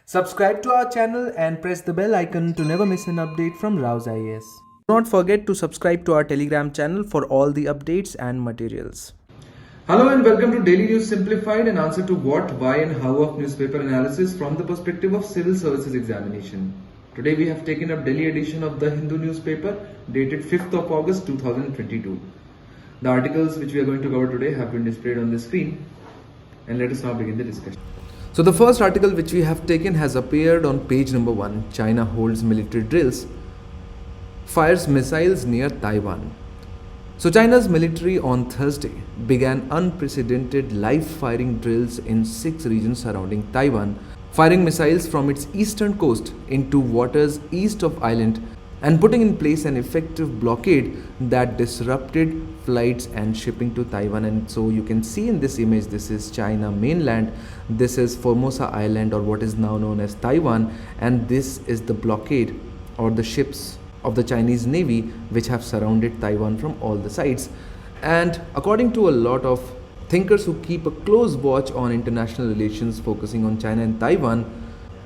Subscribe to our channel and press the bell icon to never miss an update from RAU'S IAS. Do not forget to subscribe to our Telegram channel for all the updates and materials. Hello and welcome to Daily News Simplified, an answer to what, why and how of newspaper analysis from the perspective of civil services examination. Today we have taken up Delhi edition of the Hindu newspaper dated 5th of August 2022. The articles which we are going to cover today have been displayed on the screen, and let us now begin the discussion. So the first article which we have taken has appeared on page number 1. China holds military drills, fires missiles near Taiwan. So China's military on Thursday began unprecedented live firing drills in 6 regions surrounding Taiwan, firing missiles from its eastern coast into waters east of island and putting in place an effective blockade that disrupted flights and shipping to Taiwan. And so you can see in this image, this is China mainland, this is Formosa Island or what is now known as Taiwan, and this is the blockade or the ships of the Chinese Navy which have surrounded Taiwan from all the sides. And according to a lot of thinkers who keep a close watch on international relations focusing on China and Taiwan,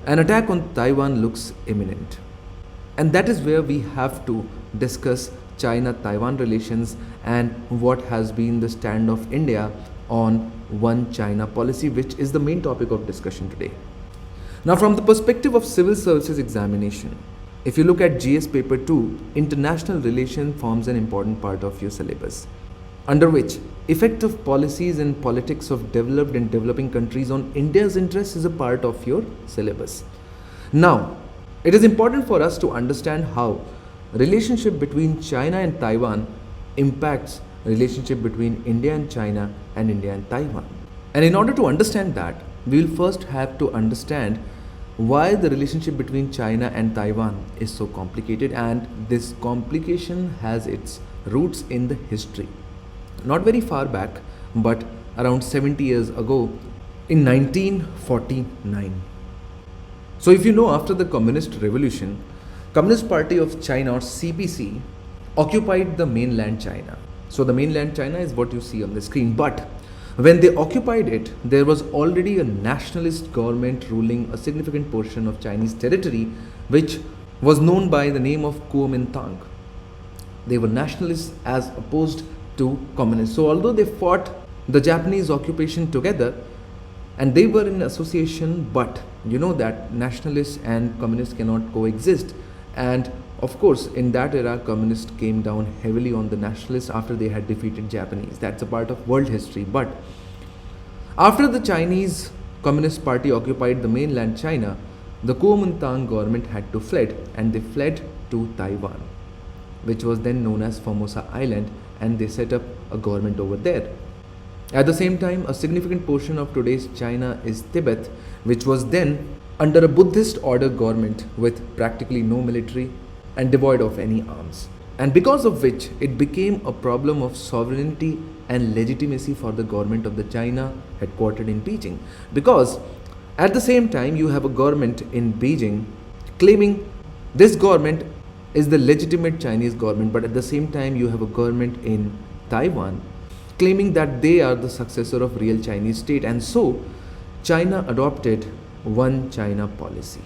an attack on Taiwan looks imminent. And that is where we have to discuss China-Taiwan relations and what has been the stand of India on One China policy, which is the main topic of discussion today. Now, from the perspective of civil services examination, if you look at GS paper 2, international relation forms an important part of your syllabus, under which effective policies and politics of developed and developing countries on India's interests is a part of your syllabus. Now, it is important for us to understand how relationship between China and Taiwan impacts relationship between India and China and India and Taiwan. And in order to understand that, we will first have to understand why the relationship between China and Taiwan is so complicated, and this complication has its roots in the history. Not very far back, but around 70 years ago in 1949. So if you know, after the Communist Revolution, Communist Party of China or CPC occupied the mainland China. So the mainland China is what you see on the screen. But when they occupied it, there was already a nationalist government ruling a significant portion of Chinese territory, which was known by the name of Kuomintang. They were nationalists as opposed to communists. So although they fought the Japanese occupation together and they were in association, but you know that nationalists and communists cannot coexist. And of course, in that era, communists came down heavily on the nationalists after they had defeated Japanese. That's a part of world history. But after the Chinese Communist Party occupied the mainland China, the Kuomintang government had to fled, and they fled to Taiwan, which was then known as Formosa Island, and they set up a government over there. At the same time, a significant portion of today's China is Tibet, which was then under a Buddhist order government with practically no military and devoid of any arms. And because of which, it became a problem of sovereignty and legitimacy for the government of the China headquartered in Beijing. Because at the same time, you have a government in Beijing claiming this government is the legitimate Chinese government, but at the same time, you have a government in Taiwan claiming that they are the successor of real Chinese state. And so China adopted One China policy,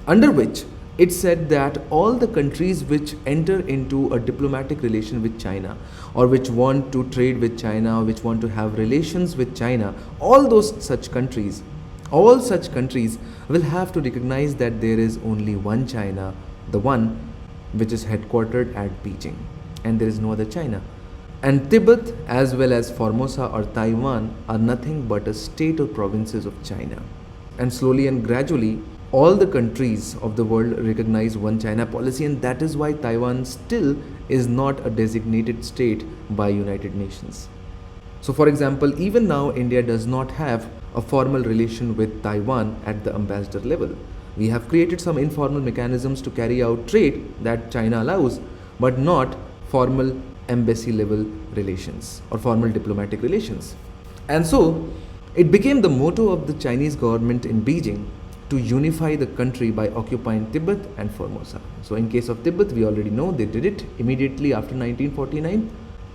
under which it said that all the countries which enter into a diplomatic relation with China, or which want to trade with China, or which want to have relations with China, all such countries will have to recognize that there is only one China, the one which is headquartered at Beijing, and there is no other China. And Tibet as well as Formosa or Taiwan are nothing but a state or provinces of China. And slowly and gradually, all the countries of the world recognize One China policy, and that is why Taiwan still is not a designated state by United Nations. So for example, even now India does not have a formal relation with Taiwan at the ambassador level. We have created some informal mechanisms to carry out trade that China allows, but not formal embassy level relations or formal diplomatic relations. And so it became the motto of the Chinese government in Beijing to unify the country by occupying Tibet and Formosa. So in case of Tibet, we already know they did it immediately after 1949.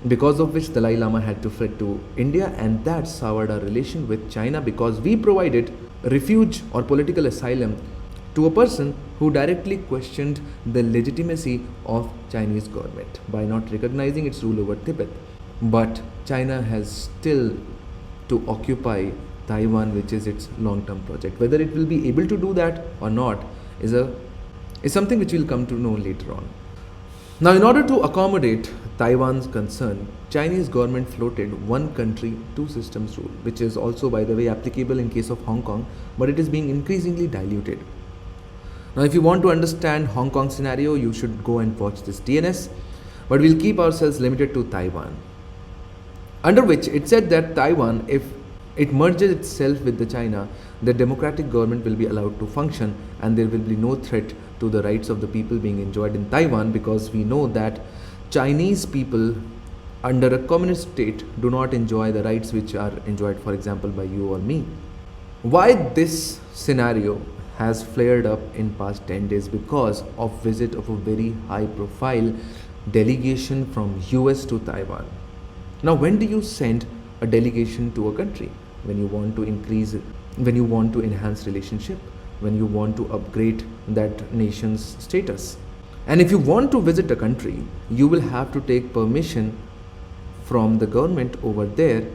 because of which Dalai Lama had to flee to India, and that soured our relation with China because we provided refuge or political asylum to a person who directly questioned the legitimacy of Chinese government by not recognizing its rule over Tibet. But China has still to occupy Taiwan, which is its long-term project. Whether it will be able to do that or not is something which we'll come to know later on. Now, in order to accommodate Taiwan's concern, Chinese government floated one country, two systems rule, which is also, by the way, applicable in case of Hong Kong, but it is being increasingly diluted. Now, if you want to understand Hong Kong scenario, you should go and watch this DNS, but we'll keep ourselves limited to Taiwan, under which it said that Taiwan, if it merges itself with the China, the democratic government will be allowed to function and there will be no threat to the rights of the people being enjoyed in Taiwan, because we know that Chinese people under a communist state do not enjoy the rights which are enjoyed, for example, by you or me. Why this scenario has flared up in past 10 days? Because of visit of a very high profile delegation from US to Taiwan. Now, when do you send a delegation to a country? When you want to enhance relationship, when you want to upgrade that nation's status. And if you want to visit a country, you will have to take permission from the government over there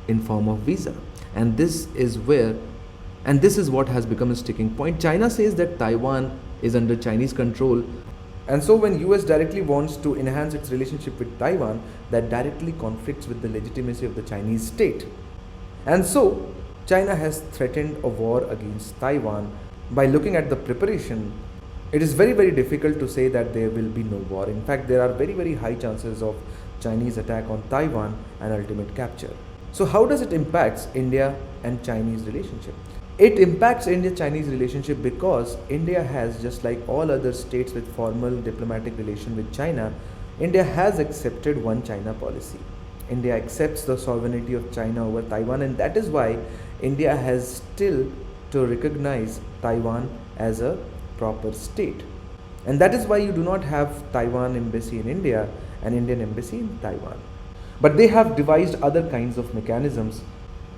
in form of visa. And this is what has become a sticking point. China says that Taiwan is under Chinese control. And so when US directly wants to enhance its relationship with Taiwan, that directly conflicts with the legitimacy of the Chinese state. And so China has threatened a war against Taiwan. By looking at the preparation, it is very, very difficult to say that there will be no war. In fact, there are very, very high chances of Chinese attack on Taiwan and ultimate capture. So how does it impact India and Chinese relationship? It impacts India-Chinese relationship because India has, just like all other states with formal diplomatic relation with China, India has accepted one China policy. India accepts the sovereignty of China over Taiwan, and that is why India has still to recognize Taiwan as a proper state. And that is why you do not have Taiwan embassy in India and Indian embassy in Taiwan. But they have devised other kinds of mechanisms.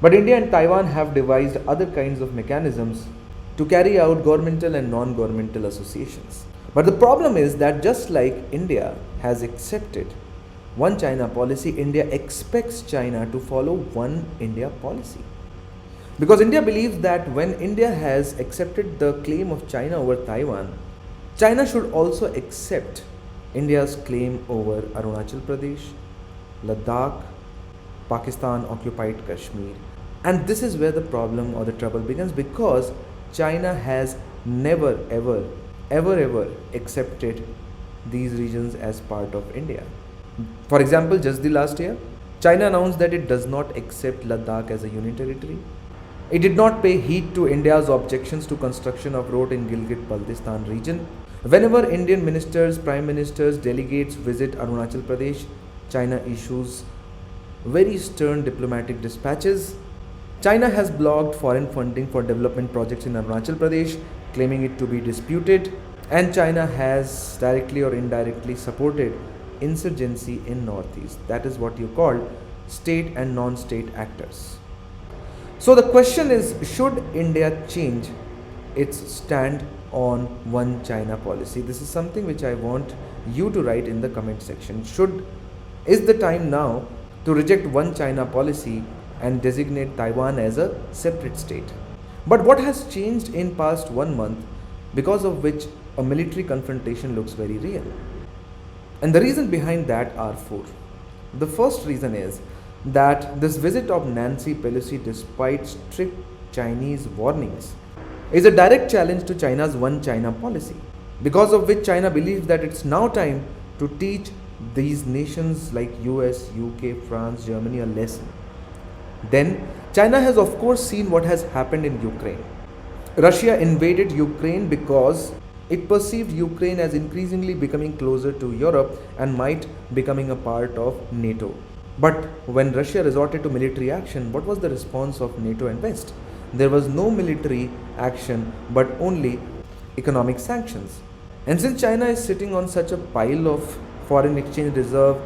But India and Taiwan have devised other kinds of mechanisms to carry out governmental and non-governmental associations. But the problem is that just like India has accepted one China policy, India expects China to follow one India policy. Because India believes that when India has accepted the claim of China over Taiwan, China should also accept India's claim over Arunachal Pradesh, Ladakh, Pakistan occupied Kashmir. And this is where the problem or the trouble begins, because China has never ever accepted these regions as part of India. For example, just the last year, China announced that it does not accept Ladakh as a union territory. It did not pay heed to India's objections to construction of road in Gilgit-Baltistan region. Whenever Indian ministers, prime ministers, delegates visit Arunachal Pradesh, China issues very stern diplomatic dispatches. China has blocked foreign funding for development projects in Arunachal Pradesh, claiming it to be disputed. And China has directly or indirectly supported insurgency in Northeast. That is what you call state and non-state actors. So the question is, should India change its stand on one China policy? This is something which I want you to write in the comment section. Is the time now to reject one China policy and designate Taiwan as a separate state? But what has changed in past 1 month, because of which a military confrontation looks very real? And the reason behind that are four. The first reason is that this visit of Nancy Pelosi, despite strict Chinese warnings, is a direct challenge to China's one China policy, because of which China believes that it's now time to teach these nations like US, UK, France, Germany a lesson. Then China has of course seen what has happened in Ukraine. Russia invaded Ukraine because it perceived Ukraine as increasingly becoming closer to Europe and might becoming a part of NATO. But when Russia resorted to military action, what was the response of NATO and West? There was no military action but only economic sanctions. And since China is sitting on such a pile of foreign exchange reserve,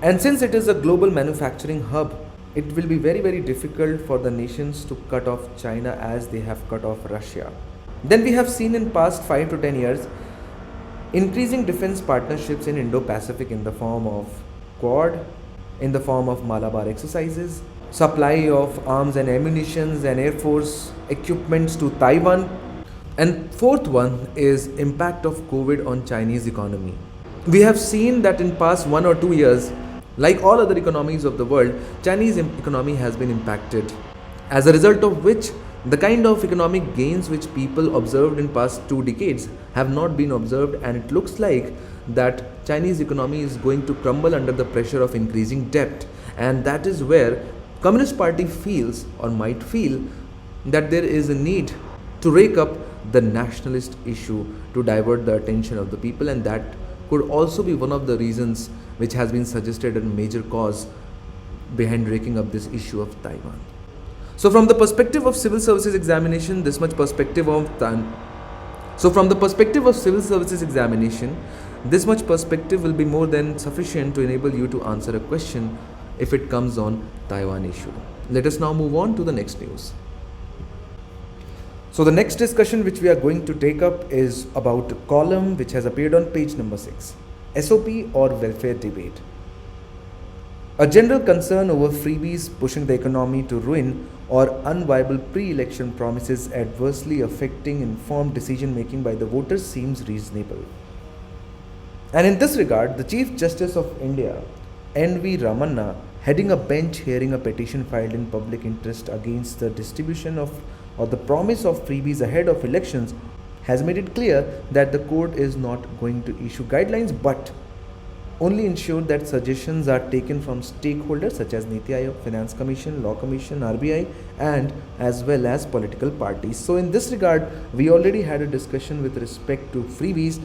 And since it is a global manufacturing hub, it will be very, very difficult for the nations to cut off China as they have cut off Russia. Then we have seen in past 5 to 10 years increasing defense partnerships in Indo-Pacific in the form of Quad, in the form of Malabar exercises, supply of arms and ammunitions and air force equipments to Taiwan. And fourth one is impact of COVID on Chinese economy. We have seen that in past 1 or 2 years, like all other economies of the world, Chinese economy has been impacted. As a result of which, the kind of economic gains which people observed in past 2 decades have not been observed, and it looks like that Chinese economy is going to crumble under the pressure of increasing debt. And that is where Communist Party feels or might feel that there is a need to rake up the nationalist issue to divert the attention of the people, and that could also be one of the reasons which has been suggested a major cause behind raking up this issue of Taiwan. So from the perspective of civil services examination, this much perspective will be more than sufficient to enable you to answer a question if it comes on Taiwan issue. Let us now move on to the next news. So the next discussion which we are going to take up is about a column which has appeared on page number 6, SOP or welfare debate. A general concern over freebies pushing the economy to ruin or unviable pre-election promises adversely affecting informed decision making by the voters seems reasonable. And in this regard, the Chief Justice of India, N.V. Ramanna, heading a bench hearing a petition filed in public interest against the distribution of or the promise of freebies ahead of elections, has made it clear that the court is not going to issue guidelines but only ensure that suggestions are taken from stakeholders such as Niti Aayog, Finance Commission, Law Commission, RBI, and as well as political parties. So in this regard, we already had a discussion with respect to freebies.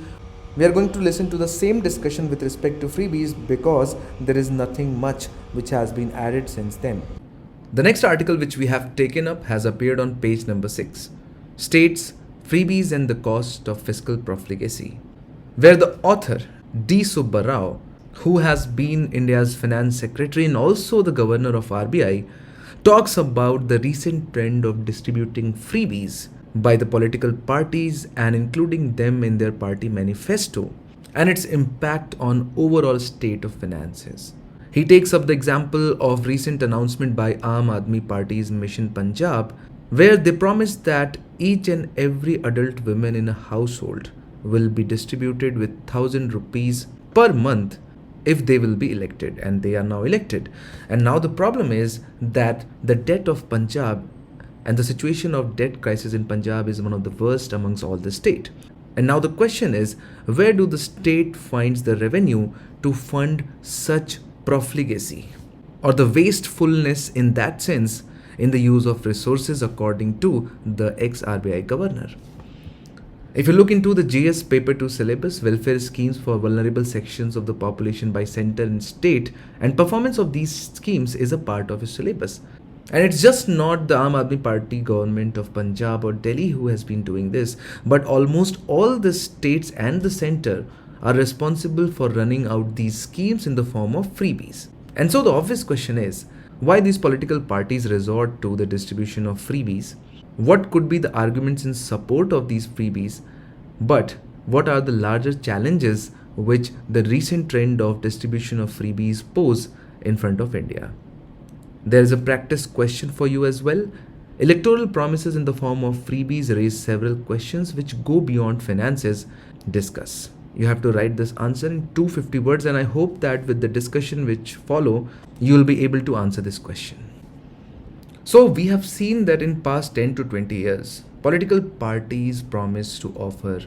We are going to listen to the same discussion with respect to freebies because there is nothing much which has been added since then. The next article which we have taken up has appeared on page number 6, states freebies and the cost of fiscal profligacy, where the author D. Subba Rao, who has been India's finance secretary and also the governor of RBI, talks about the recent trend of distributing freebies by the political parties and including them in their party manifesto and its impact on overall state of finances. He takes up the example of recent announcement by Aam Aadmi Party's Mission Punjab, where they promised that each and every adult woman in a household will be distributed with 1,000 rupees per month if they will be elected, and they are now elected. And now the problem is that the debt of Punjab and the situation of debt crisis in Punjab is one of the worst amongst all the state. And now the question is, where do the state finds the revenue to fund such profligacy or the wastefulness in that sense in the use of resources, according to the ex-RBI governor? If you look into the GS Paper 2 syllabus, welfare schemes for vulnerable sections of the population by center and state, and performance of these schemes is a part of his syllabus. And it's just not the Aam Aadmi Party government of Punjab or Delhi who has been doing this, but almost all the states and the center are responsible for running out these schemes in the form of freebies. And so the obvious question is, why these political parties resort to the distribution of freebies? What could be the arguments in support of these freebies? But what are the larger challenges which the recent trend of distribution of freebies pose in front of India? There is a practice question for you as well. Electoral promises in the form of freebies raise several questions which go beyond finances. Discuss. You have to write this answer in 250 words, and I hope that with the discussion which follow, you will be able to answer this question. So we have seen that in past 10 to 20 years, political parties promise to offer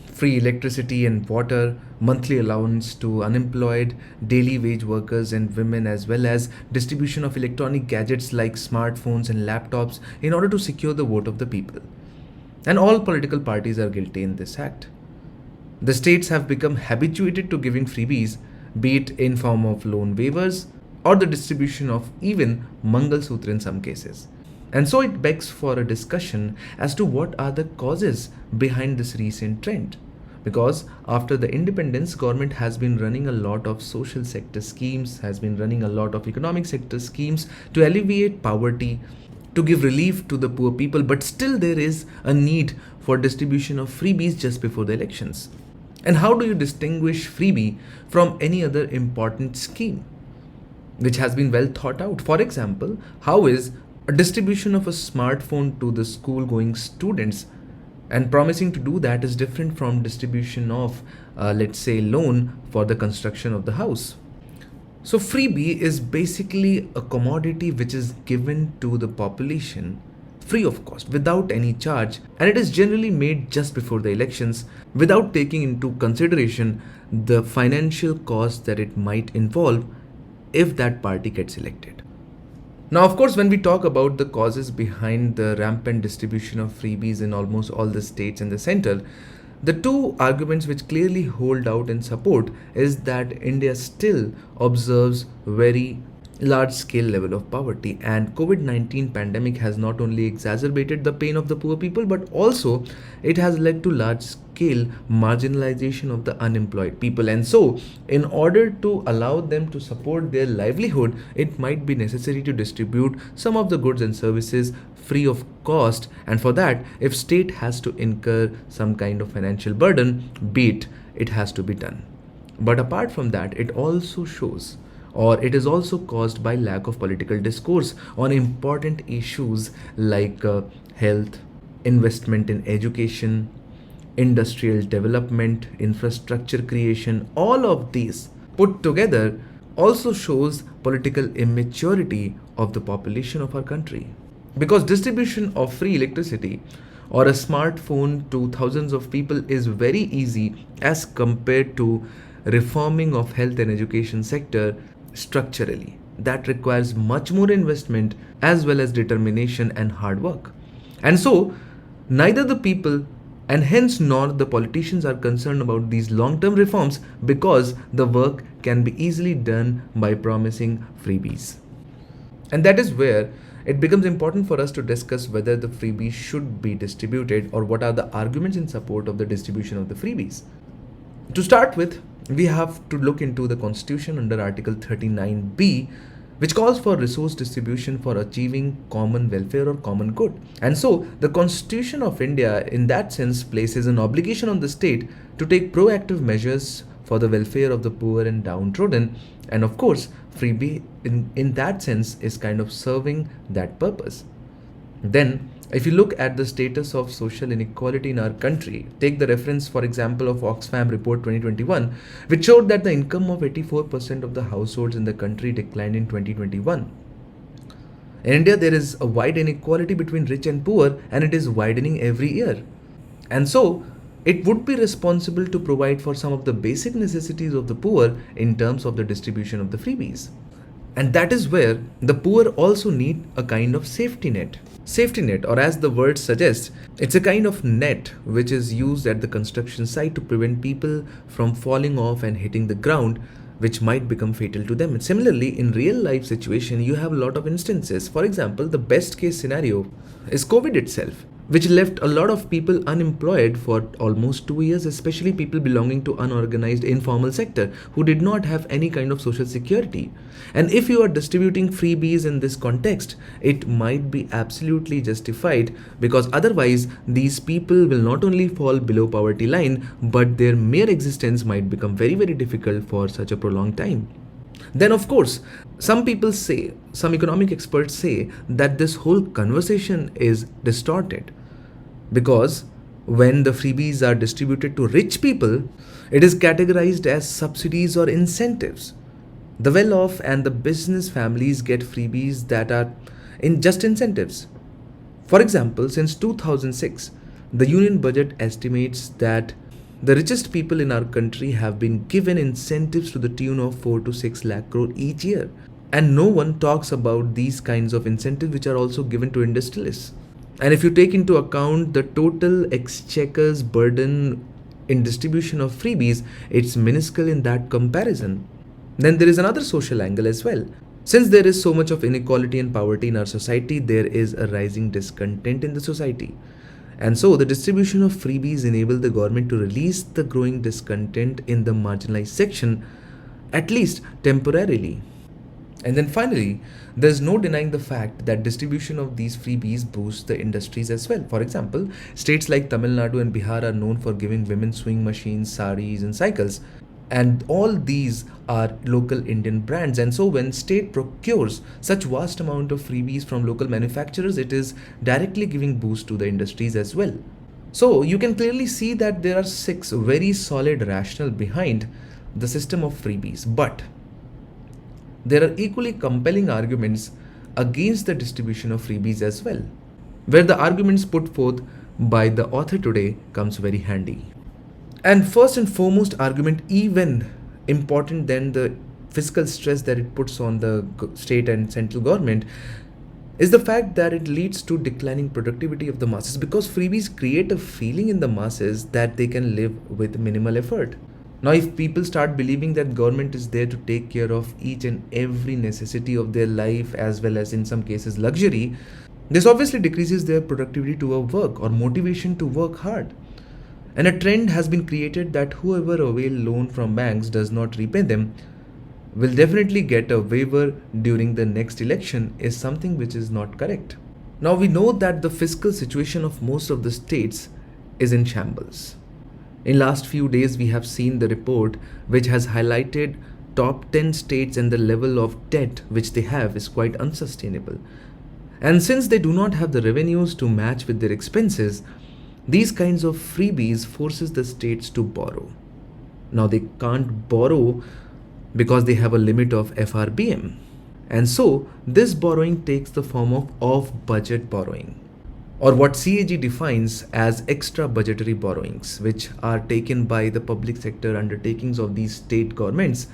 free electricity and water, monthly allowance to unemployed, daily wage workers and women, as well as distribution of electronic gadgets like smartphones and laptops in order to secure the vote of the people. And all political parties are guilty in this act. The states have become habituated to giving freebies, be it in form of loan waivers or the distribution of even Mangal Sutra in some cases. And so it begs for a discussion as to what are the causes behind this recent trend. Because after the independence, government has been running a lot of social sector schemes, has been running a lot of economic sector schemes to alleviate poverty, to give relief to the poor people, but still there is a need for distribution of freebies just before the elections. And how do you distinguish freebie from any other important scheme which has been well thought out? For example, how is a distribution of a smartphone to the school going students and promising to do that is different from distribution of let's say loan for the construction of the house? So freebie is basically a commodity which is given to the population free of cost, without any charge, and it is generally made just before the elections without taking into consideration the financial cost that it might involve if that party gets elected. Now, of course, when we talk about the causes behind the rampant distribution of freebies in almost all the states and the center, the two arguments which clearly hold out in support is that India still observes very large scale level of poverty, and COVID-19 pandemic has not only exacerbated the pain of the poor people, but also it has led to large scale marginalization of the unemployed people. And so in order to allow them to support their livelihood, it might be necessary to distribute some of the goods and services free of cost, and for that, if state has to incur some kind of financial burden, be it has to be done. But apart from that, it also shows, or it is also caused by lack of political discourse on important issues like health, investment in education, industrial development, infrastructure creation. All of these put together also shows political immaturity of the population of our country. Because distribution of free electricity or a smartphone to thousands of people is very easy as compared to reforming of health and education sector structurally. That requires much more investment as well as determination and hard work. And so neither the people and hence nor the politicians are concerned about these long-term reforms, because the work can be easily done by promising freebies. And that is where it becomes important for us to discuss whether the freebies should be distributed or what are the arguments in support of the distribution of the freebies. To start with, we have to look into the Constitution under Article 39B, which calls for resource distribution for achieving common welfare or common good. And so the Constitution of India in that sense places an obligation on the state to take proactive measures for the welfare of the poor and downtrodden. And of course, freebie in that sense is kind of serving that purpose. Then, if you look at the status of social inequality in our country, take the reference, for example, of Oxfam report 2021, which showed that the income of 84% of the households in the country declined in 2021. In India, there is a wide inequality between rich and poor, and it is widening every year. And so, it would be responsible to provide for some of the basic necessities of the poor in terms of the distribution of the freebies. And that is where the poor also need a kind of safety net. Safety net, or as the word suggests, it's a kind of net which is used at the construction site to prevent people from falling off and hitting the ground, which might become fatal to them. And similarly, in real life situation, you have a lot of instances. For example, the best case scenario is COVID itself, which left a lot of people unemployed for almost 2 years, especially people belonging to unorganized informal sector who did not have any kind of social security. And if you are distributing freebies in this context, it might be absolutely justified, because otherwise these people will not only fall below poverty line, but their mere existence might become very, very difficult for such a prolonged time. Then of course, some people say, some economic experts say that this whole conversation is distorted, because when the freebies are distributed to rich people, it is categorized as subsidies or incentives. The well-off and the business families get freebies that are in just incentives. For example, since 2006, the union budget estimates that the richest people in our country have been given incentives to the tune of 4 to 6 lakh crore each year. And no one talks about these kinds of incentives which are also given to industrialists. And if you take into account the total exchequer's burden in distribution of freebies, it's minuscule in that comparison. Then there is another social angle as well. Since there is so much of inequality and poverty in our society, there is a rising discontent in the society. And so the distribution of freebies enable the government to release the growing discontent in the marginalized section, at least temporarily. And then finally, there's no denying the fact that distribution of these freebies boosts the industries as well. For example, states like Tamil Nadu and Bihar are known for giving women sewing machines, saris, and cycles. And all these are local Indian brands. And so when state procures such vast amount of freebies from local manufacturers, it is directly giving boost to the industries as well. So you can clearly see that there are 6 very solid rationale behind the system of freebies. But there are equally compelling arguments against the distribution of freebies as well, where the arguments put forth by the author today comes very handy. And first and foremost argument, even important than the fiscal stress that it puts on the state and central government, is the fact that it leads to declining productivity of the masses, because freebies create a feeling in the masses that they can live with minimal effort. Now, if people start believing that government is there to take care of each and every necessity of their life, as well as in some cases luxury, this obviously decreases their productivity to work or motivation to work hard. And a trend has been created that whoever avail loan from banks does not repay them will definitely get a waiver during the next election is something which is not correct. Now, we know that the fiscal situation of most of the states is in shambles. In last few days, we have seen the report which has highlighted top 10 states, and the level of debt which they have is quite unsustainable. And since they do not have the revenues to match with their expenses, these kinds of freebies forces the states to borrow. Now, they can't borrow because they have a limit of FRBM. And so this borrowing takes the form of off-budget borrowing, or what CAG defines as extra budgetary borrowings, which are taken by the public sector undertakings of these state governments,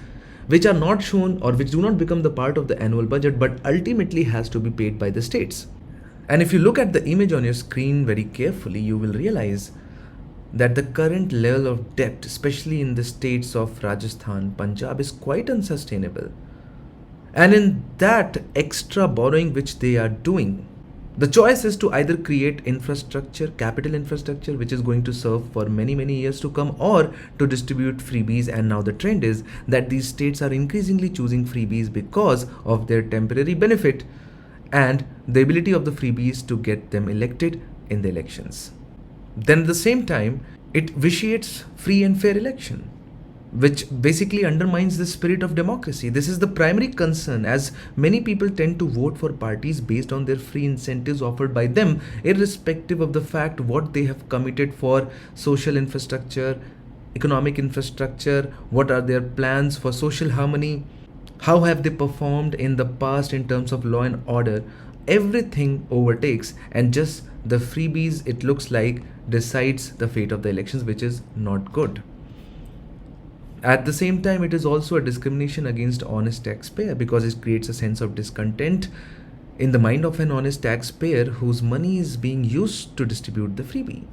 which are not shown or which do not become the part of the annual budget, but ultimately has to be paid by the states. And if you look at the image on your screen very carefully, you will realize that the current level of debt, especially in the states of Rajasthan, Punjab, is quite unsustainable. And in that extra borrowing which they are doing, the choice is to either create infrastructure, capital infrastructure, which is going to serve for many, many years to come, or to distribute freebies. And now the trend is that these states are increasingly choosing freebies because of their temporary benefit and the ability of the freebies to get them elected in the elections. Then at the same time, it vitiates free and fair election, which basically undermines the spirit of democracy. This is the primary concern, as many people tend to vote for parties based on their free incentives offered by them, irrespective of the fact what they have committed for social infrastructure, economic infrastructure, what are their plans for social harmony, how have they performed in the past in terms of law and order. Everything overtakes, and just the freebies, it looks like, decides the fate of the elections, which is not good. At the same time, it is also a discrimination against honest taxpayer, because it creates a sense of discontent in the mind of an honest taxpayer whose money is being used to distribute the freebie.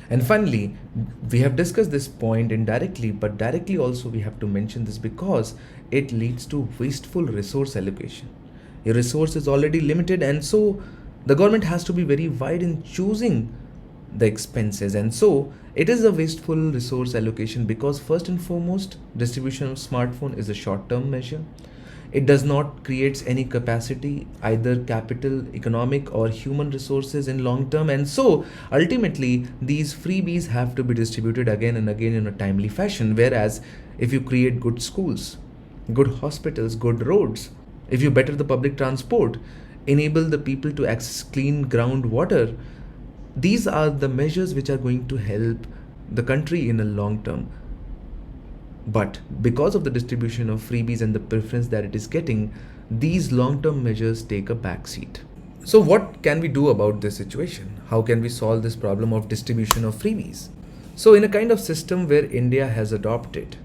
And finally, we have discussed this point indirectly, but directly also we have to mention this because it leads to wasteful resource allocation. Your resource is already limited, and so the government has to be very wide in choosing the expenses. And so it is a wasteful resource allocation because first and foremost, distribution of smartphone is a short-term measure. It does not create any capacity, either capital, economic or human resources in long term. And so ultimately these freebies have to be distributed again and again in a timely fashion. Whereas if you create good schools, good hospitals, good roads, if you better the public transport, enable the people to access clean groundwater, these are the measures which are going to help the country in a long term. But because of the distribution of freebies and the preference that it is getting, these long-term measures take a backseat. So what can we do about this situation? How can we solve this problem of distribution of freebies? So in a kind of system where India has adopted,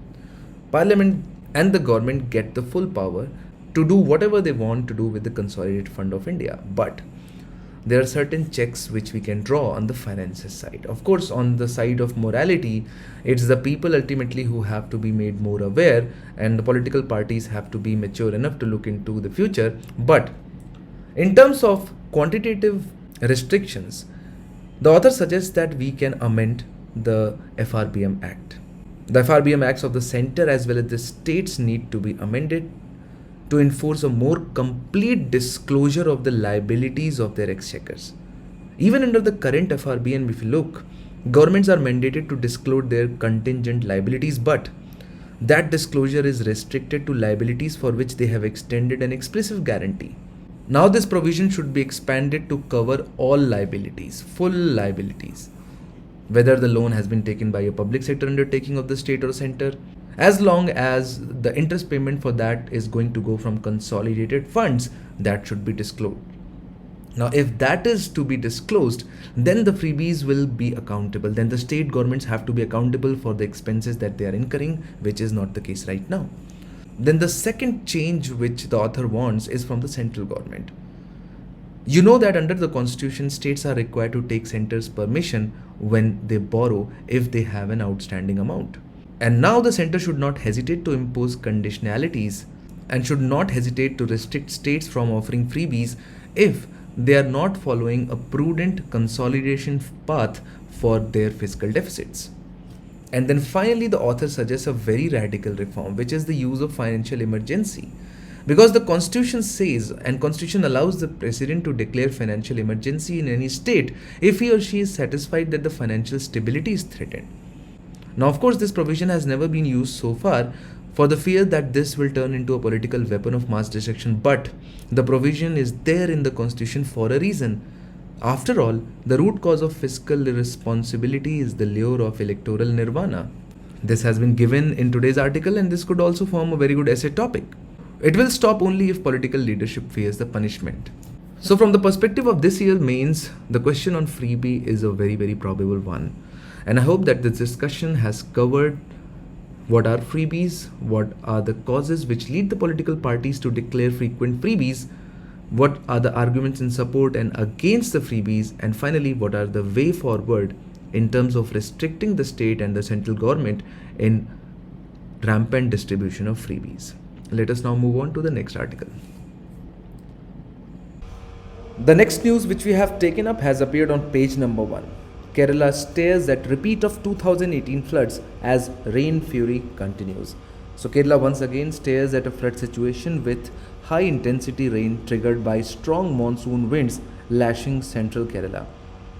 Parliament and the government get the full power to do whatever they want to do with the consolidated fund of India. But there are certain checks which we can draw on the finances side. Of course, on the side of morality, it's the people ultimately who have to be made more aware, and the political parties have to be mature enough to look into the future. But in terms of quantitative restrictions, The author suggests that we can amend the FRBM Act. The FRBM Acts of the center as well as the states need to be amended to enforce a more complete disclosure of the liabilities of their exchequers. Even under the current FRBM, if you look, governments are mandated to disclose their contingent liabilities, but that disclosure is restricted to liabilities for which they have extended an explicit guarantee. Now this provision should be expanded to cover all liabilities, full liabilities, whether the loan has been taken by a public sector undertaking of the state or center, as long as the interest payment for that is going to go from consolidated funds, that should be disclosed. Now, if that is to be disclosed, then the freebies will be accountable. Then the state governments have to be accountable for the expenses that they are incurring, which is not the case right now. Then the second change which the author wants is from the central government. You know that under the constitution, states are required to take center's permission when they borrow if they have an outstanding amount. And now the center should not hesitate to impose conditionalities and should not hesitate to restrict states from offering freebies if they are not following a prudent consolidation path for their fiscal deficits. And then finally, the author suggests a very radical reform, which is the use of financial emergency. Because the constitution says, and constitution allows the president to declare financial emergency in any state if he or she is satisfied that the financial stability is threatened. Now, of course, this provision has never been used so far for the fear that this will turn into a political weapon of mass destruction, but the provision is there in the constitution for a reason. After all, the root cause of fiscal irresponsibility is the lure of electoral nirvana. This has been given in today's article, and this could also form a very good essay topic. It will stop only if political leadership fears the punishment. So from the perspective of this year's mains, the question on freebie is a very, very probable one. And I hope that this discussion has covered what are freebies, what are the causes which lead the political parties to declare frequent freebies, what are the arguments in support and against the freebies, and finally, what are the way forward in terms of restricting the state and the central government in rampant distribution of freebies. Let us now move on to the next article. The next news which we have taken up has appeared on page number 1. Kerala stares at repeat of 2018 floods as rain fury continues. So Kerala once again stares at a flood situation with high intensity rain triggered by strong monsoon winds lashing central Kerala.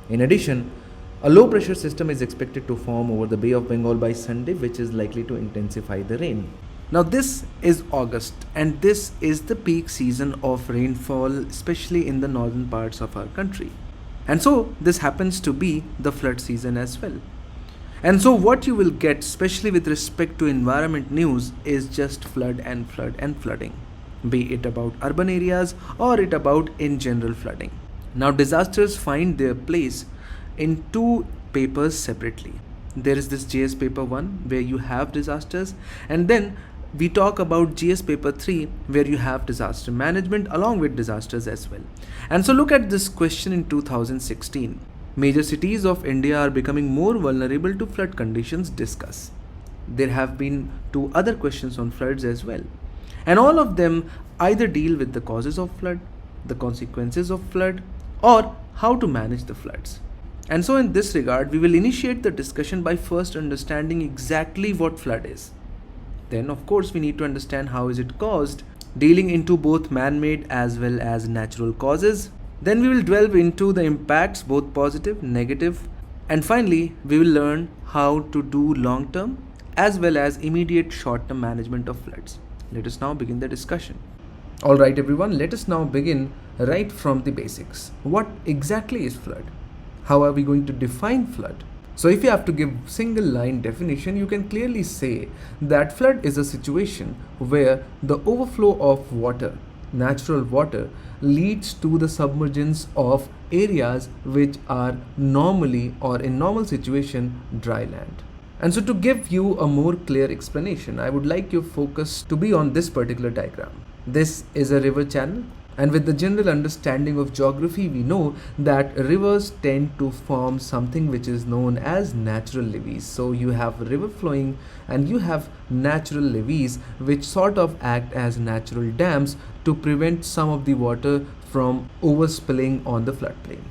In addition, a low pressure system is expected to form over the Bay of Bengal by Sunday, which is likely to intensify the rain. Now this is August and this is the peak season of rainfall, especially in the northern parts of our country. And so this happens to be the flood season as well. And so what you will get, especially with respect to environment news, is just flood and flood and flooding, be it about urban areas or it about in general flooding. Now disasters find their place in two papers separately. There is this GS paper 1 where you have disasters, and then we talk about GS paper 3 where you have disaster management along with disasters as well. And so look at this question in 2016. Major cities of India are becoming more vulnerable to flood conditions, discuss. There have been 2 other questions on floods as well. And all of them either deal with the causes of flood, the consequences of flood, or how to manage the floods. And so in this regard, we will initiate the discussion by first understanding exactly what flood is. Then of course we need to understand how is it caused, dealing into both man-made as well as natural causes. Then we will delve into the impacts, both positive, negative, and finally we will learn how to do long-term as well as immediate short-term management of floods. Let us now begin the discussion. Alright everyone, let us now begin right from the basics. What exactly is flood? How are we going to define flood? So if you have to give single line definition, you can clearly say that flood is a situation where the overflow of water, natural water, leads to the submergence of areas which are normally or in normal situation dry land. And so to give you a more clear explanation, I would like your focus to be on this particular diagram. This is a river channel. And with the general understanding of geography, we know that rivers tend to form something which is known as natural levees. So you have a river flowing and you have natural levees which sort of act as natural dams to prevent some of the water from overspilling on the floodplain.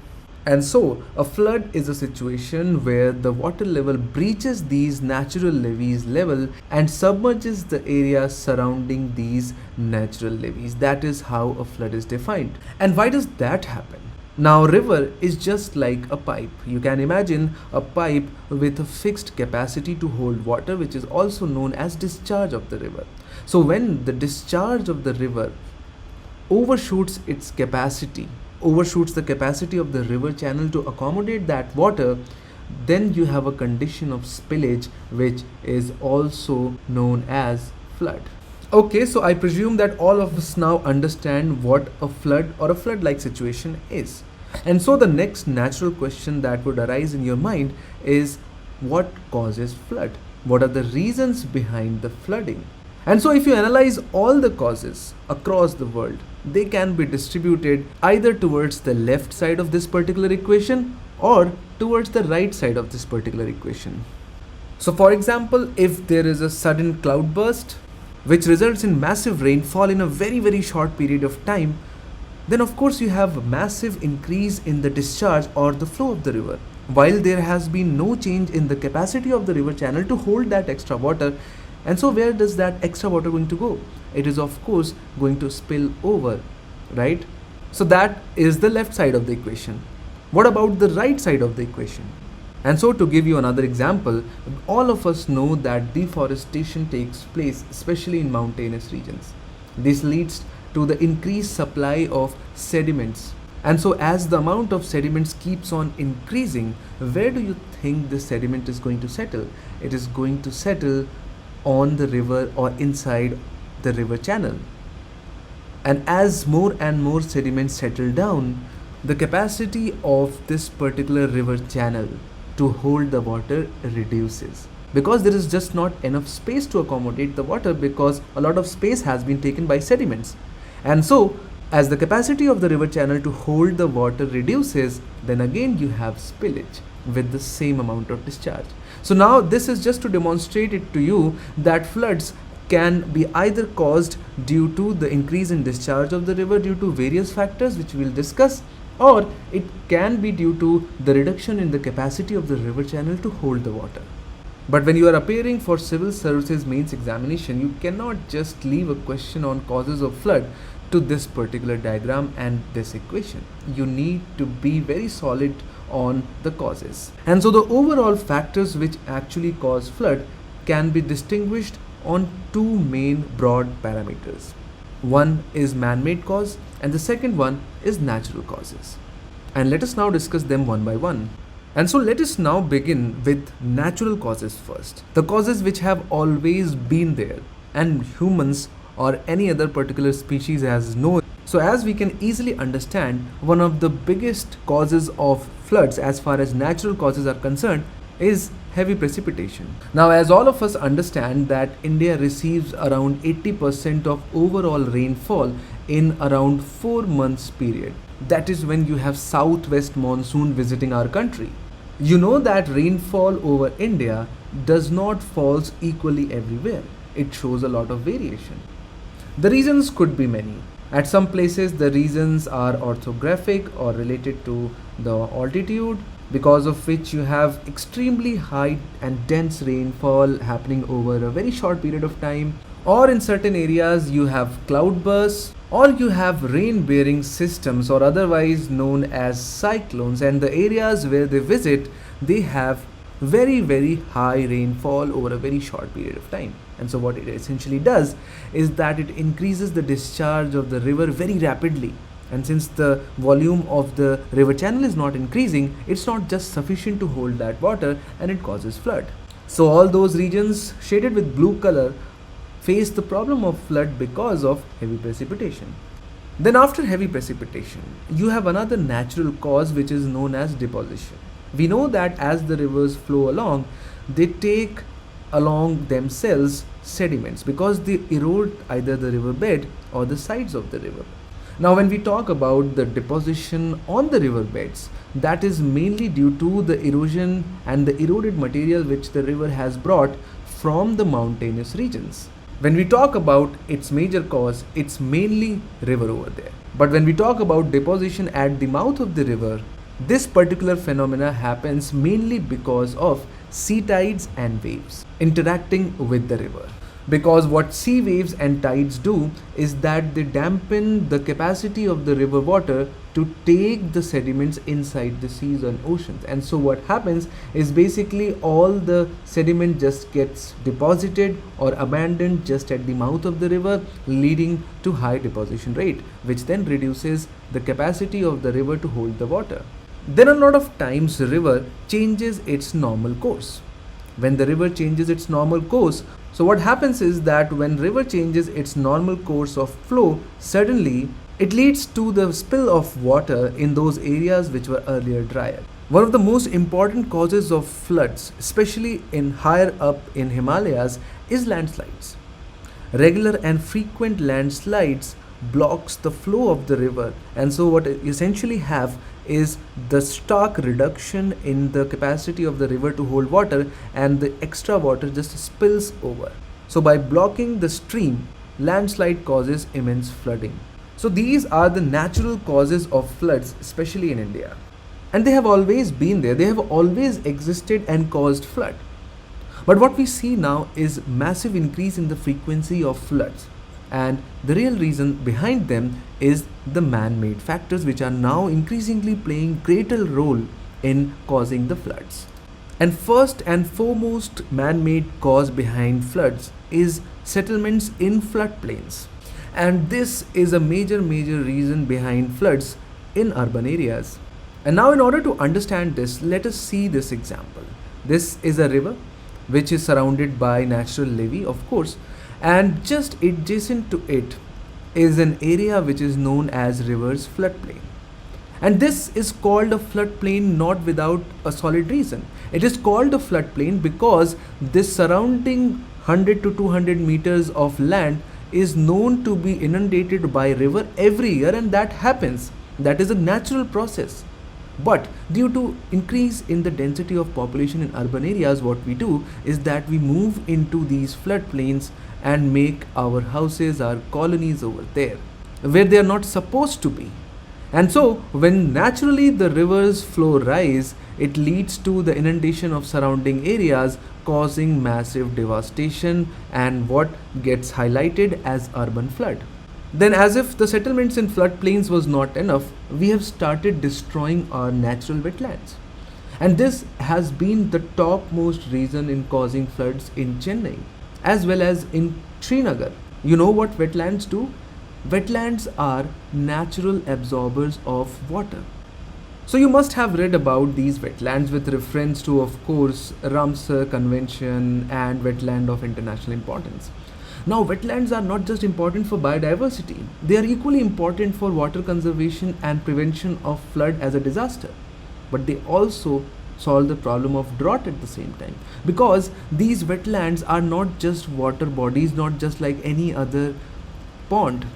And so, a flood is a situation where the water level breaches these natural levees level and submerges the area surrounding these natural levees. That is how a flood is defined. And why does that happen? Now, river is just like a pipe. You can imagine a pipe with a fixed capacity to hold water, which is also known as discharge of the river. So when the discharge of the river overshoots its capacity, overshoots the capacity of the river channel to accommodate that water, then you have a condition of spillage, which is also known as flood. Okay, so I presume that all of us now understand what a flood or a flood-like situation is. And so the next natural question that would arise in your mind is, what causes flood? What are the reasons behind the flooding? And so if you analyze all the causes across the world, they can be distributed either towards the left side of this particular equation or towards the right side of this particular equation. So for example, if there is a sudden cloudburst which results in massive rainfall in a very short period of time, then of course you have a massive increase in the discharge or the flow of the river, while there has been no change in the capacity of the river channel to hold that extra water. And so where does that extra water going to go? It is of course going to spill over, right? So that is the left side of the equation. What about the right side of the equation? And so to give you another example, all of us know that deforestation takes place, especially in mountainous regions. This leads to the increased supply of sediments. And so as the amount of sediments keeps on increasing, where do you think the sediment is going to settle? It is going to settle on the river or inside the river channel. And as more and more sediments settle down, the capacity of this particular river channel to hold the water reduces, because there is just not enough space to accommodate the water, because a lot of space has been taken by sediments. And so as the capacity of the river channel to hold the water reduces, then again you have spillage with the same amount of discharge. So now this is just to demonstrate it to you that floods can be either caused due to the increase in discharge of the river due to various factors which we will discuss, or it can be due to the reduction in the capacity of the river channel to hold the water. But when you are appearing for civil services mains examination, you cannot just leave a question on causes of flood to this particular diagram and this equation. You need to be very solid on the causes. And so the overall factors which actually cause flood can be distinguished on two main broad parameters. One is man-made cause and the second one is natural causes. And let us now discuss them one by one. And so let us now begin with natural causes first. The causes which have always been there and humans or any other particular species has no. So as we can easily understand, one of the biggest causes of floods as far as natural causes are concerned is heavy precipitation. Now as all of us understand that India receives around 80% of overall rainfall in around 4 months period. That is when you have southwest monsoon visiting our country. You know that rainfall over India does not falls equally everywhere. It shows a lot of variation. The reasons could be many. At some places the reasons are orthographic or related to the altitude, because of which you have extremely high and dense rainfall happening over a very short period of time, or in certain areas you have cloudbursts, or you have rain bearing systems or otherwise known as cyclones, and the areas where they visit they have very high rainfall over a very short period of time. And so what it essentially does is that it increases the discharge of the river very rapidly, and since the volume of the river channel is not increasing, it's not just sufficient to hold that water and it causes flood. So all those regions shaded with blue color face the problem of flood because of heavy precipitation. Then after heavy precipitation, you have another natural cause which is known as deposition. We know that as the rivers flow along, they take along themselves sediments because they erode either the riverbed or the sides of the river. Now when we talk about the deposition on the riverbeds, that is mainly due to the erosion and the eroded material which the river has brought from the mountainous regions. When we talk about its major cause, it's mainly river over there. But when we talk about deposition at the mouth of the river, This particular phenomena happens mainly because of sea tides and waves interacting with the river. Because what sea waves and tides do is that they dampen the capacity of the river water to take the sediments inside the seas and oceans. And so what happens is basically all the sediment just gets deposited or abandoned just at the mouth of the river, leading to high deposition rate, which then reduces the capacity of the river to hold the water. Then a lot of times the river changes its normal course. When the river changes its normal course, so what happens is that when river changes its normal course of flow, suddenly it leads to the spill of water in those areas which were earlier drier. One of the most important causes of floods, especially in higher up in Himalayas, is landslides. Regular and frequent landslides blocks the flow of the river, and so what you essentially have is the stark reduction in the capacity of the river to hold water, and the extra water just spills over. So by blocking the stream, landslide causes immense flooding. So these are the natural causes of floods, especially in India, and they have always been there. They have always existed and caused flood. But what we see now is massive increase in the frequency of floods, and the real reason behind them is the man-made factors, which are now increasingly playing greater role in causing the floods. And first and foremost man-made cause behind floods is settlements in floodplains, and this is a major reason behind floods in urban areas. And now in order to understand this, let us see this example. This is a river which is surrounded by natural levee, of course, and just adjacent to it is an area which is known as river's floodplain. And this is called a floodplain not without a solid reason. It is called a floodplain because this surrounding 100 to 200 meters of land is known to be inundated by river every year, and that happens. That is a natural process. But due to increase in the density of population in urban areas, what we do is that we move into these floodplains and make our houses, our colonies over there, where they are not supposed to be. And so when naturally the rivers flow rise, it leads to the inundation of surrounding areas, causing massive devastation and what gets highlighted as urban flood. Then, as if the settlements in floodplains was not enough, we have started destroying our natural wetlands. And this has been the topmost reason in causing floods in Chennai as well as in Srinagar. You know what wetlands do? Wetlands are natural absorbers of water. So you must have read about these wetlands with reference to, of course, Ramsar Convention and wetland of international importance. Now, wetlands are not just important for biodiversity, they are equally important for water conservation and prevention of flood as a disaster. But they also solve the problem of drought at the same time, because these wetlands are not just water bodies, not just like any other pond.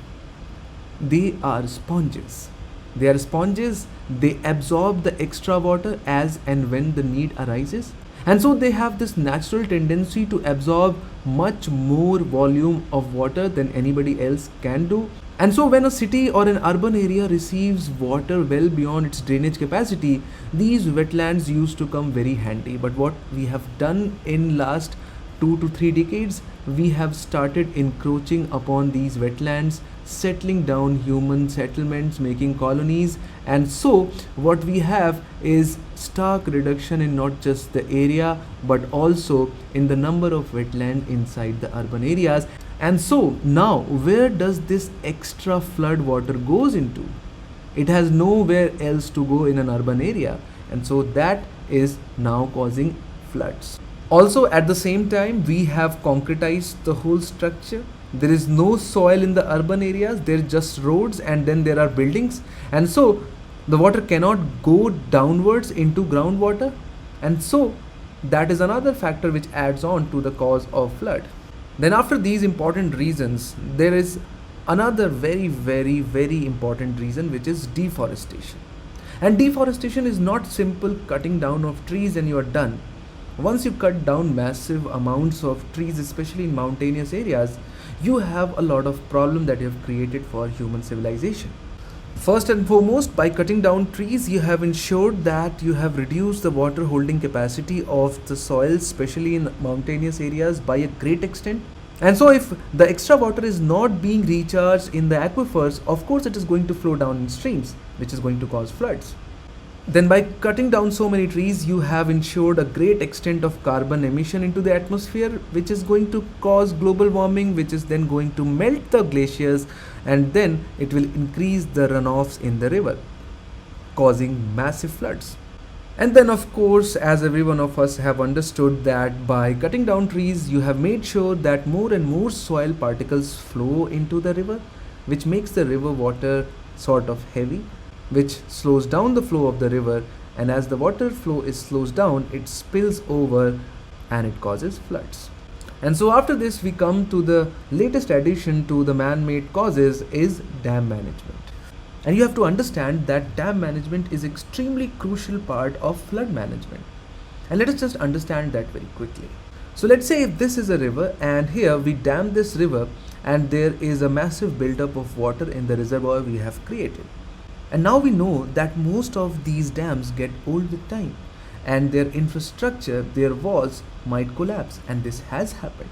They are sponges. They are sponges, they absorb the extra water as and when the need arises. And so they have this natural tendency to absorb much more volume of water than anybody else can do. And so when a city or an urban area receives water well beyond its drainage capacity, these wetlands used to come very handy. But what we have done in last 2 to 3 decades, we have started encroaching upon these wetlands, settling down human settlements, making colonies, and so what we have is stark reduction in not just the area but also in the number of wetland inside the urban areas. And so now where does this extra flood water goes into? It has nowhere else to go in an urban area, and so that is now causing floods. Also at the same time, we have concretized the whole structure. There is no soil in the urban areas, there are just roads and then there are buildings, and so the water cannot go downwards into groundwater, and so that is another factor which adds on to the cause of flood. Then after these important reasons, there is another very important reason, which is deforestation. And deforestation is not simple cutting down of trees and you are done. Once you cut down massive amounts of trees, especially in mountainous areas, you have a lot of problem that you have created for human civilization. First and foremost, by cutting down trees, you have ensured that you have reduced the water holding capacity of the soil, especially in mountainous areas, by a great extent. And so if the extra water is not being recharged in the aquifers, of course it is going to flow down in streams, which is going to cause floods. Then by cutting down so many trees, you have ensured a great extent of carbon emission into the atmosphere, which is going to cause global warming, which is then going to melt the glaciers, and then it will increase the runoffs in the river, causing massive floods. And then of course, as every one of us have understood, that by cutting down trees, you have made sure that more and more soil particles flow into the river, which makes the river water sort of heavy, which slows down the flow of the river, and as the water flow slows down, it spills over and it causes floods. And so after this, we come to the latest addition to the man-made causes is dam management. And you have to understand that dam management is extremely crucial part of flood management. And let us just understand that very quickly. So let's say if this is a river, and here we dam this river, and there is a massive buildup of water in the reservoir we have created. And now we know that most of these dams get old with time, and their infrastructure, their walls might collapse, and this has happened.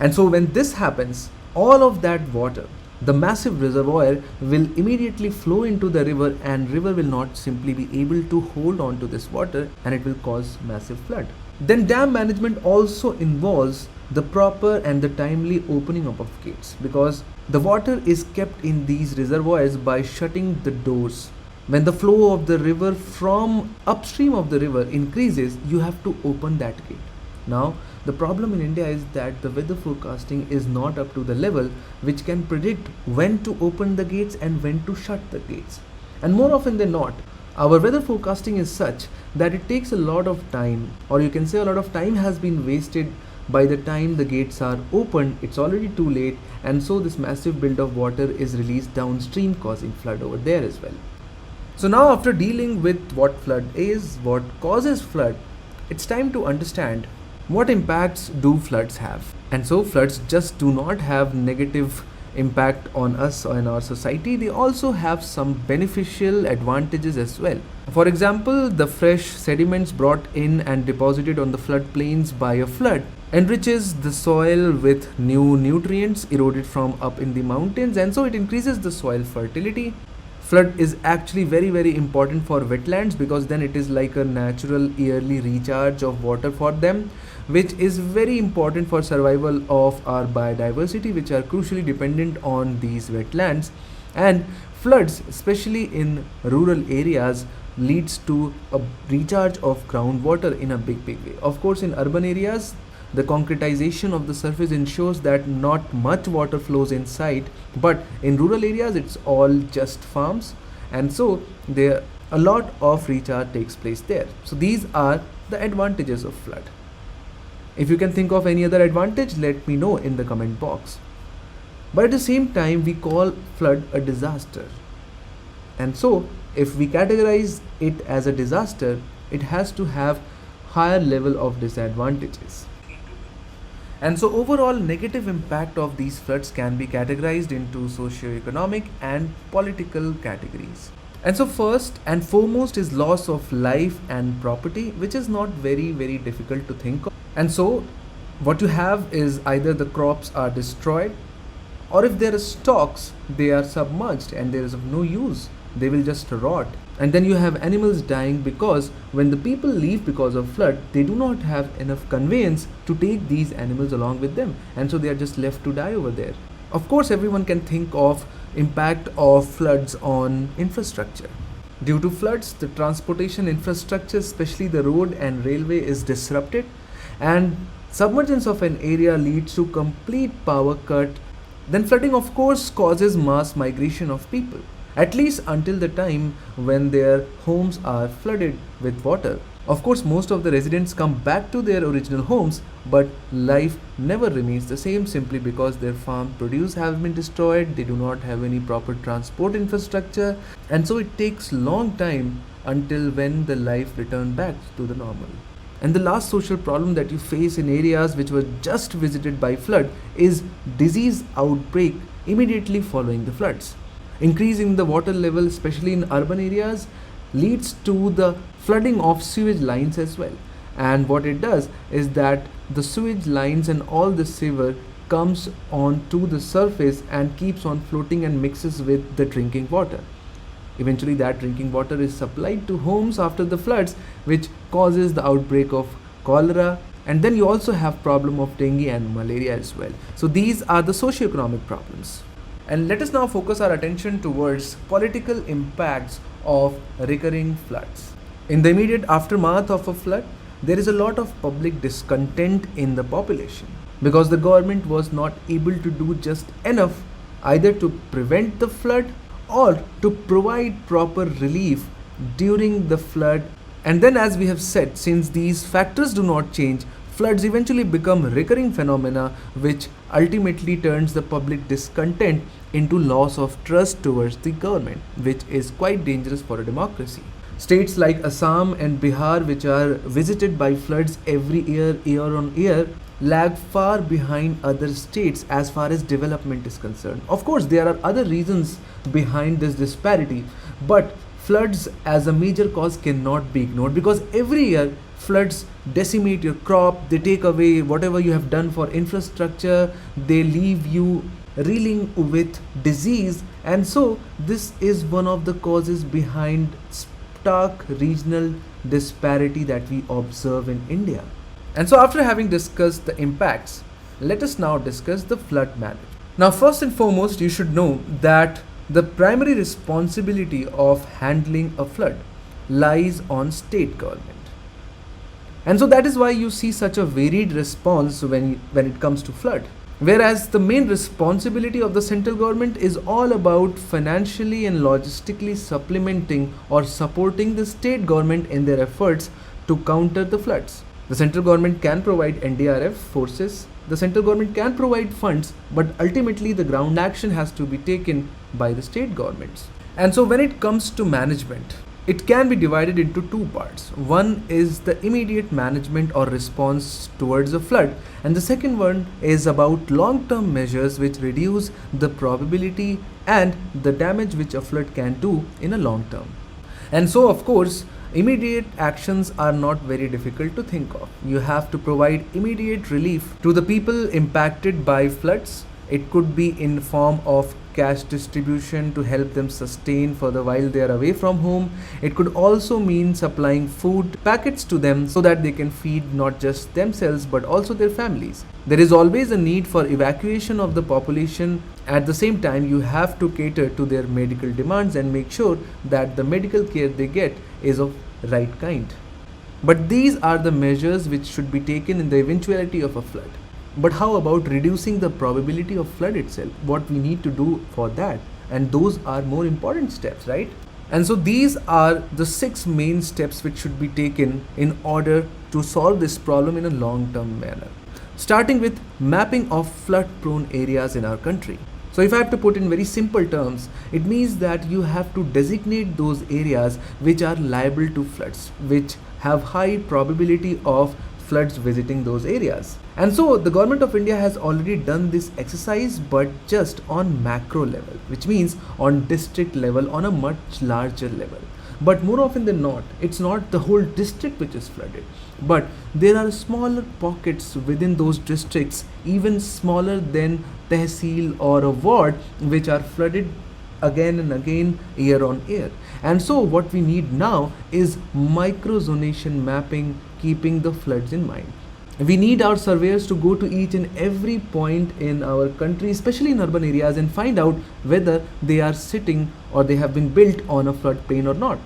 And so when this happens, all of that water, the massive reservoir, will immediately flow into the river, and river will not simply be able to hold on to this water, and it will cause massive flood. Then dam management also involves the proper and the timely opening up of gates, because the water is kept in these reservoirs by shutting the doors. When the flow of the river from upstream of the river increases, you have to open that gate. Now, the problem in India is that the weather forecasting is not up to the level which can predict when to open the gates and when to shut the gates. And more often than not, our weather forecasting is such that it takes a lot of time, or you can say a lot of time has been wasted. By the time the gates are opened, it's already too late, and so this massive build of water is released downstream, causing flood over there as well. So now, after dealing with what flood is, what causes flood, it's time to understand what impacts do floods have. And so floods just do not have negative impact on us or in our society, they also have some beneficial advantages as well. For example, the fresh sediments brought in and deposited on the floodplains by a flood enriches the soil with new nutrients eroded from up in the mountains, and so it increases the soil fertility. Flood is actually very important for wetlands, because then it is like a natural yearly recharge of water for them, which is very important for survival of our biodiversity, which are crucially dependent on these wetlands. And floods, especially in rural areas, leads to a recharge of groundwater in a big way. Of course, in urban areas, the concretization of the surface ensures that not much water flows inside, but in rural areas it's all just farms, and so there a lot of recharge takes place there. So these are the advantages of flood. If you can think of any other advantage, let me know in the comment box. But at the same time, we call flood a disaster, and so if we categorize it as a disaster, it has to have higher level of disadvantages. And so overall negative impact of these floods can be categorized into socio-economic and political categories. And so first and foremost is loss of life and property, which is not very difficult to think of. And so what you have is either the crops are destroyed, or if there are stocks, they are submerged and there is of no use, they will just rot. And then you have animals dying, because when the people leave because of flood, they do not have enough conveyance to take these animals along with them, and so they are just left to die over there. Of course, everyone can think of impact of floods on infrastructure. Due to floods, the transportation infrastructure, especially the road and railway, is disrupted, and submergence of an area leads to complete power cut. Then flooding, of course, causes mass migration of people, at least until the time when their homes are flooded with water. Of course, most of the residents come back to their original homes, but life never remains the same, simply because their farm produce have been destroyed, they do not have any proper transport infrastructure, and so it takes long time until when the life return back to the normal. And the last social problem that you face in areas which were just visited by flood is disease outbreak immediately following the floods. Increasing the water level, especially in urban areas, leads to the flooding of sewage lines as well. And what it does is that the sewage lines and all the sewer comes onto the surface and keeps on floating and mixes with the drinking water. Eventually that drinking water is supplied to homes after the floods, which causes the outbreak of cholera, and then you also have problem of dengue and malaria as well. So these are the socio-economic problems. And let us now focus our attention towards political impacts of recurring floods. In the immediate aftermath of a flood, there is a lot of public discontent in the population because the government was not able to do just enough either to prevent the flood or to provide proper relief during the flood. And then, as we have said, since these factors do not change, floods eventually become recurring phenomena, which ultimately turns the public discontent into loss of trust towards the government, which is quite dangerous for a democracy. States like Assam and Bihar, which are visited by floods every year, year on year, lag far behind other states as far as development is concerned. Of course, there are other reasons behind this disparity, but floods as a major cause cannot be ignored because every year floods decimate your crop, they take away whatever you have done for infrastructure, they leave you reeling with disease, and so this is one of the causes behind stark regional disparity that we observe in India. And so after having discussed the impacts, let us now discuss the flood management. Now first and foremost, you should know that the primary responsibility of handling a flood lies on state government. And so that is why you see such a varied response when it comes to flood. Whereas the main responsibility of the central government is all about financially and logistically supplementing or supporting the state government in their efforts to counter the floods. The central government can provide NDRF forces, the central government can provide funds, but ultimately the ground action has to be taken by the state governments. And so when it comes to management, it can be divided into two parts. One is the immediate management or response towards a flood, and the second one is about long-term measures which reduce the probability and the damage which a flood can do in a long term. And so of course, immediate actions are not very difficult to think of. You have to provide immediate relief to the people impacted by floods. It could be in form of cash distribution to help them sustain for the while they are away from home. It could also mean supplying food packets to them so that they can feed not just themselves but also their families. There is always a need for evacuation of the population. At the same time, you have to cater to their medical demands and make sure that the medical care they get is of right kind. But these are the measures which should be taken in the eventuality of a flood. But how about reducing the probability of flood itself? What we need to do for that? And those are more important steps, right? And so these are the 6 main steps which should be taken in order to solve this problem in a long-term manner. Starting with mapping of flood-prone areas in our country. So if I have to put in very simple terms, it means that you have to designate those areas which are liable to floods, which have high probability of floods visiting those areas. And so the government of India has already done this exercise, but just on macro level, which means on district level, on a much larger level. But more often than not, it's not the whole district which is flooded, but there are smaller pockets within those districts, even smaller than tehsil or a ward, which are flooded again and again, year on year. And so what we need now is micro-zonation mapping, keeping the floods in mind. We need our surveyors to go to each and every point in our country, especially in urban areas, and find out whether they are sitting or they have been built on a floodplain or not.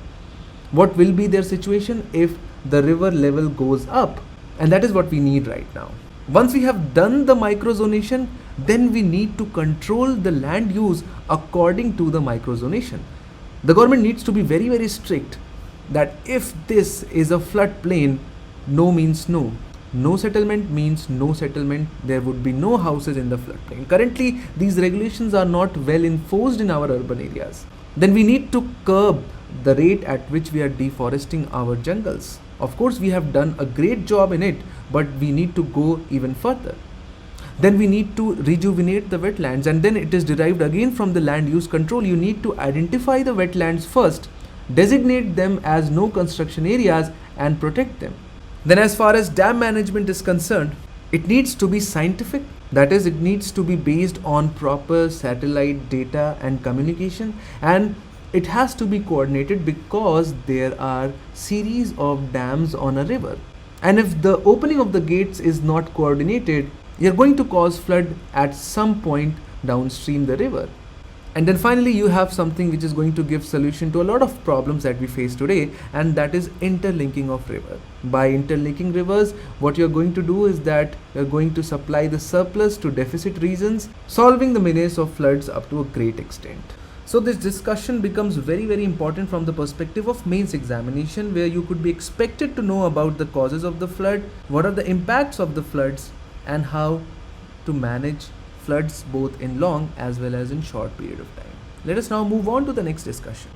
What will be their situation if the river level goes up? And that is what we need right now. Once we have done the micro-zonation, then we need to control the land use according to the micro-zonation. The government needs to be very, very strict that if this is a floodplain, no means no. No settlement means no settlement. There would be no houses in the floodplain. Currently, these regulations are not well enforced in our urban areas. Then we need to curb the rate at which we are deforesting our jungles. Of course, we have done a great job in it, but we need to go even further. Then we need to rejuvenate the wetlands, and then it is derived again from the land use control. You need to identify the wetlands first, designate them as no construction areas, and protect them. Then as far as dam management is concerned, it needs to be scientific. That is, it needs to be based on proper satellite data and communication, and it has to be coordinated because there are series of dams on a river. And if the opening of the gates is not coordinated, you're going to cause flood at some point downstream the river. And then finally you have something which is going to give solution to a lot of problems that we face today, and that is interlinking of river. By interlinking rivers, what you're going to do is that you're going to supply the surplus to deficit regions, solving the menace of floods up to a great extent. So this discussion becomes very, very important from the perspective of mains examination, where you could be expected to know about the causes of the flood, what are the impacts of the floods, and how to manage floods both in long as well as in short period of time. Let us now move on to the next discussion.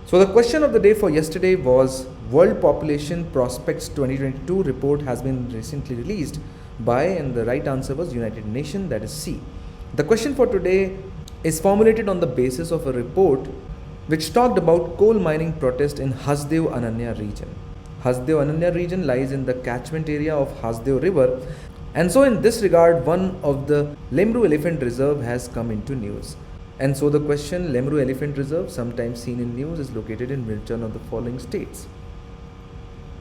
So the question of the day for yesterday was World Population Prospects 2022 report has been recently released by, and the right answer was United Nations, that is C. The question for today is formulated on the basis of a report which talked about coal mining protest in Hasdeo Ananya region. Hasdeo Ananya region lies in the catchment area of Hasdeo River, and so in this regard one of the Lemru Elephant Reserve has come into news. And so the question, Lemru Elephant Reserve, sometimes seen in news, is located in which one of the following states?